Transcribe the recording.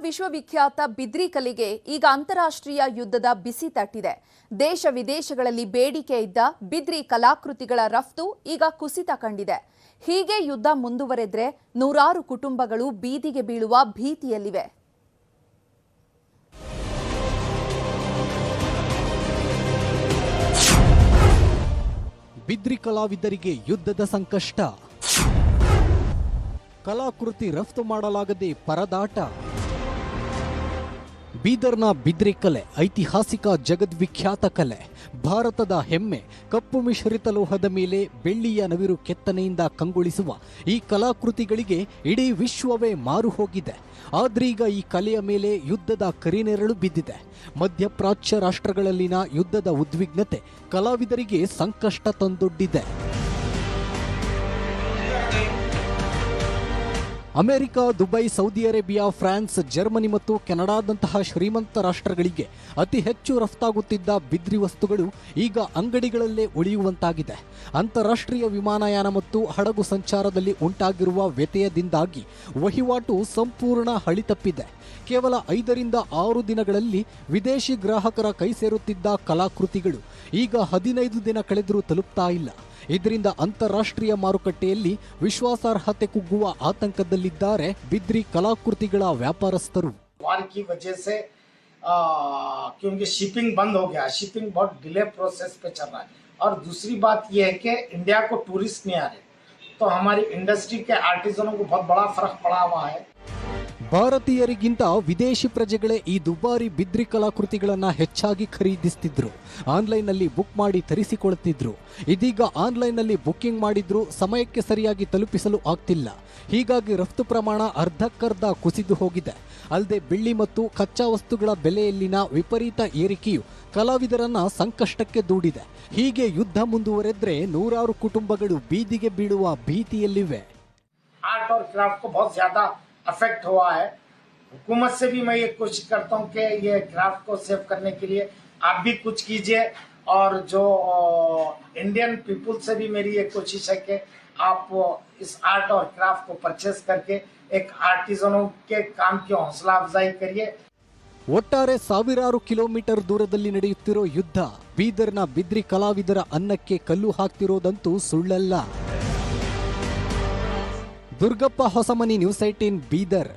ವಿಶ್ವವಿಖ್ಯಾತ ಬಿದ್ರಿ ಕಲೆಗೆ ಈಗ ಅಂತಾರಾಷ್ಟ್ರೀಯ ಯುದ್ಧದ ಬಿಸಿ ತಟ್ಟಿದೆ. ದೇಶ ವಿದೇಶಗಳಲ್ಲಿ ಬೇಡಿಕೆ ಇದ್ದ ಬಿದ್ರಿ ಕಲಾಕೃತಿಗಳ ರಫ್ತು ಈಗ ಕುಸಿತ ಕಂಡಿದೆ. ಹೀಗೆ ಯುದ್ಧ ಮುಂದುವರೆದ್ರೆ ನೂರಾರು ಕುಟುಂಬಗಳು ಬೀದಿಗೆ ಬೀಳುವ ಭೀತಿಯಲ್ಲಿವೆ. ಬಿದ್ರಿ ಕಲಾವಿದರಿಗೆ ಯುದ್ಧದ ಸಂಕಷ್ಟ, ಕಲಾಕೃತಿ ರಫ್ತು ಮಾಡಲಾಗದೆ ಪರದಾಟ. ಬೀದರ್ನ ಬಿದ್ರಿ ಕಲೆ ಐತಿಹಾಸಿಕ ಜಗದ್ವಿಖ್ಯಾತ ಕಲೆ, ಭಾರತದ ಹೆಮ್ಮೆ. ಕಪ್ಪು ಮಿಶ್ರಿತ ಲೋಹದ ಮೇಲೆ ಬೆಳ್ಳಿಯ ನವಿರು ಕೆತ್ತನೆಯಿಂದ ಕಂಗೊಳಿಸುವ ಈ ಕಲಾಕೃತಿಗಳಿಗೆ ಇಡೀ ವಿಶ್ವವೇ ಮಾರು ಹೋಗಿದೆ. ಆದ್ರೀಗ ಈ ಕಲೆಯ ಮೇಲೆ ಯುದ್ಧದ ಕರಿನೆರಳು ಬಿದ್ದಿದೆ. ಮಧ್ಯಪ್ರಾಚ್ಯ ರಾಷ್ಟ್ರಗಳಲ್ಲಿನ ಯುದ್ಧದ ಉದ್ವಿಗ್ನತೆ ಕಲಾವಿದರಿಗೆ ಸಂಕಷ್ಟ ತಂದೊಡ್ಡಿದೆ. America, Dubai, Saudi Arabia, France, Germany ಮತ್ತು ಕೆನಡಾದಂತಹ ಶ್ರೀಮಂತ ರಾಷ್ಟ್ರಗಳಿಗೆ ಅತಿ ಹೆಚ್ಚು ರಫ್ತಾಗುತ್ತಿದ್ದ ಬಿದ್ರಿ ವಸ್ತುಗಳು ಈಗ ಅಂಗಡಿಗಳಲ್ಲೇ ಉಳಿಯುವಂತಾಗಿದೆ. ಅಂತಾರಾಷ್ಟ್ರೀಯ ವಿಮಾನಯಾನ ಮತ್ತು ಹಡಗು ಸಂಚಾರದಲ್ಲಿ ಉಂಟಾಗಿರುವ ವ್ಯತ್ಯಯದಿಂದಾಗಿ ವಹಿವಾಟು ಸಂಪೂರ್ಣ ಹಳಿತಪ್ಪಿದೆ. ಕೇವಲ 5 ರಿಂದ 6 ದಿನಗಳಲ್ಲಿ ವಿದೇಶಿ ಗ್ರಾಹಕರ ಕೈ ಸೇರುತ್ತಿದ್ದ ಕಲಾಕೃತಿಗಳು ಈಗ 15 ದಿನ ಕಳೆದರೂ ತಲುಪ್ತಾ ಇಲ್ಲ. ಇದರಿಂದ ಅಂತಾರಾಷ್ಟ್ರೀಯ ಮಾರುಕಟ್ಟೆಯಲ್ಲಿ ವಿಶ್ವಾಸಾರ್ಹತೆ ಕುಗ್ಗುವ ಆತಂಕದಲ್ಲಿದ್ದಾರೆ ಬಿದ್ರಿ ಕಲಾಕೃತಿಗಳ ವ್ಯಾಪಾರಸ್ಥರು. वार की वजह से क्योंकि शिपिंग बंद हो गया, शिपिंग बहुत डिले प्रोसेस पे चल रहा है, और दूसरी बात यह है कि इंडिया को टूरिस्ट नहीं आ रहे, तो हमारी इंडस्ट्री के आर्टिजनों को बहुत बड़ा फर्क पड़ा हुआ है. ಭಾರತೀಯರಿಗಿಂತ ವಿದೇಶಿ ಪ್ರಜೆಗಳೇ ಈ ದುಬಾರಿ ಬಿದ್ರಿ ಕಲಾಕೃತಿಗಳನ್ನು ಹೆಚ್ಚಾಗಿ ಖರೀದಿಸುತ್ತಿದ್ರು. ಆನ್ಲೈನ್ನಲ್ಲಿ ಬುಕ್ ಮಾಡಿ ತರಿಸಿಕೊಳ್ಳುತ್ತಿದ್ರು. ಇದೀಗ ಆನ್ಲೈನ್ನಲ್ಲಿ ಬುಕ್ಕಿಂಗ್ ಮಾಡಿದ್ರೂ ಸಮಯಕ್ಕೆ ಸರಿಯಾಗಿ ತಲುಪಿಸಲು ಆಗ್ತಿಲ್ಲ. ಹೀಗಾಗಿ ರಫ್ತು ಪ್ರಮಾಣ ಅರ್ಧಕ್ಕರ್ಧ ಕುಸಿದು ಹೋಗಿದೆ. ಅಲ್ಲದೆ ಬೆಳ್ಳಿ ಮತ್ತು ಕಚ್ಚಾ ವಸ್ತುಗಳ ಬೆಲೆಯಲ್ಲಿನ ವಿಪರೀತ ಏರಿಕೆಯು ಕಲಾವಿದರನ್ನ ಸಂಕಷ್ಟಕ್ಕೆ ದೂಡಿದೆ. ಹೀಗೆ ಯುದ್ಧ ಮುಂದುವರೆದ್ರೆ ನೂರಾರು ಕುಟುಂಬಗಳು ಬೀದಿಗೆ ಬೀಳುವ ಭೀತಿಯಲ್ಲಿವೆ. आर्ट और क्राफ्ट को बहुत ज्यादा अफेक्ट हुआ है. हुकूमत से भी मैं ये कोशिश करता हूँ कि ये क्राफ्ट को सेव करने के लिए आप भी कुछ कीजिए, और जो इंडियन पीपल से भी मेरी ये कोशिश है कि आप इस आर्ट और क्राफ्ट को परचेस करके एक आर्टिजनों के काम की हौसला अफजाई करिए. ಒಟ್ಟಾರೆ ಸಾವಿರಾರು ಕಿಲೋಮೀಟರ್ ದೂರದಲ್ಲಿ ನಡೆಯುತ್ತಿರೋ ಯುದ್ಧ ಬೀದರ್ನ ಬಿದ್ರಿ ಕಲಾವಿದರ ಅನ್ನಕ್ಕೆ ಕಲ್ಲು ಹಾಕ್ತಿರೋದಂತೂ ಸುಳ್ಳಲ್ಲ. ದುರ್ಗಪ್ಪ ಹೊಸಮನಿ, ನ್ಯೂಸ್ 18 ಬೀದರ್.